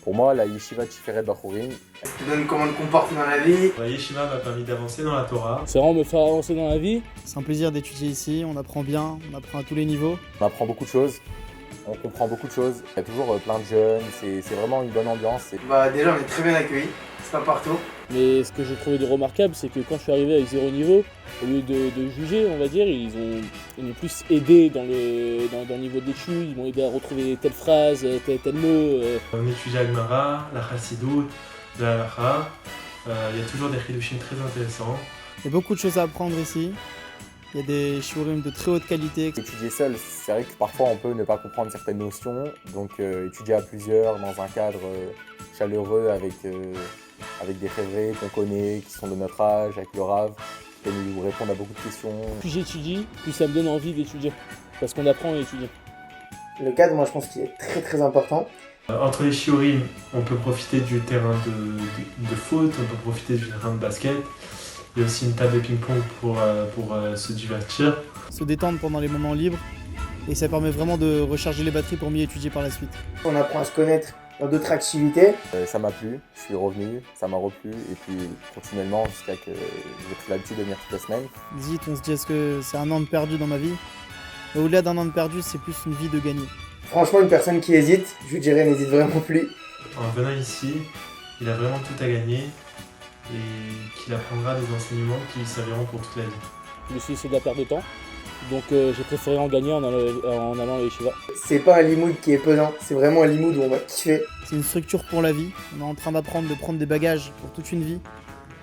Pour moi, la Yeshiva Tiferet Bachurim, Ça te donne comment te comporter dans la vie. La Yeshiva m'a permis d'avancer dans la Torah. C'est vraiment me faire avancer dans la vie. C'est un plaisir d'étudier ici, on apprend bien, on apprend à tous les niveaux. on apprend beaucoup de choses, on comprend beaucoup de choses. Il y a toujours plein de jeunes, c'est vraiment une bonne ambiance. Déjà on est très bien accueillis, c'est pas partout. Mais ce que j'ai trouvé de remarquable, c'est que quand je suis arrivé avec 0 niveau, au lieu de juger, on va dire, ils m'ont plus aidé dans le niveau d'études, ils m'ont aidé à retrouver telle phrase, tel mot. On étudie la Gemara, la Chassidut, la Halacha. Il y a toujours des chidushim très intéressants. Il y a beaucoup de choses à apprendre ici. Il y a des shiurim de très haute qualité. Étudier seul, c'est vrai que parfois on peut ne pas comprendre certaines notions, donc étudier à plusieurs dans un cadre chaleureux avec des févriers qu'on connaît, qui sont de notre âge, avec le Rav, qui nous répondent à beaucoup de questions. Plus j'étudie, plus ça me donne envie d'étudier. Parce qu'on apprend à étudier. Le cadre, moi je pense qu'il est très très important. Entre les shiurim, on peut profiter du terrain de foot, on peut profiter du terrain de basket. Il y a aussi une table de ping-pong pour se divertir. Se détendre pendant les moments libres. Et ça permet vraiment de recharger les batteries pour mieux étudier par la suite. On apprend à se connaître dans d'autres activités. Ça m'a plu, je suis revenu, ça m'a replu, et puis continuellement jusqu'à que j'ai pris l'habitude de venir toutes les semaines. Vite, on se dit est-ce que c'est un an de perdu dans ma vie? Mais au-delà d'un an de perdu, c'est plus une vie de gagner. Franchement, une personne qui hésite, je lui dirais n'hésite vraiment plus. En venant ici, il a vraiment tout à gagner et qu'il apprendra des enseignements qui lui serviront pour toute la vie. Je me suis dit c'est de la perte de temps, donc j'ai préféré en gagner en allant à la Yeshiva. C'est pas un limoud qui est pesant, c'est vraiment un limoud où on va kiffer. C'est une structure pour la vie. On est en train d'apprendre de prendre des bagages pour toute une vie.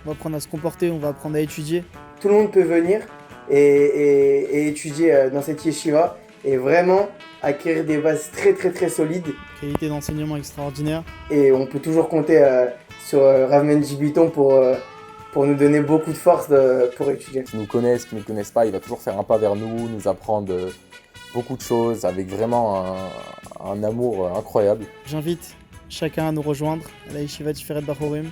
On va apprendre à se comporter, on va apprendre à étudier. Tout le monde peut venir et étudier dans cette yeshiva et vraiment acquérir des bases très très très solides. Qualité d'enseignement extraordinaire. Et on peut toujours compter sur Rav Mendy Biton pour nous donner beaucoup de force pour étudier. Qui nous connaissent, qui ne nous connaissent pas, il va toujours faire un pas vers nous apprendre beaucoup de choses avec vraiment un amour incroyable. J'invite chacun à nous rejoindre à la Yeshiva Tiferet Bachurim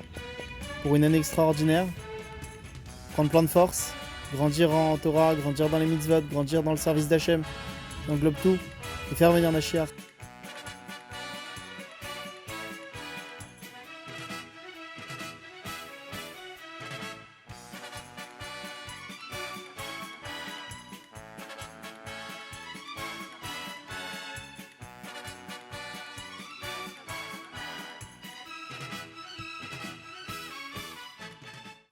pour une année extraordinaire. Prendre plein de force, grandir en Torah, grandir dans les mitzvot, grandir dans le service d'Hachem, qui englobe tout, et faire venir Mashiach.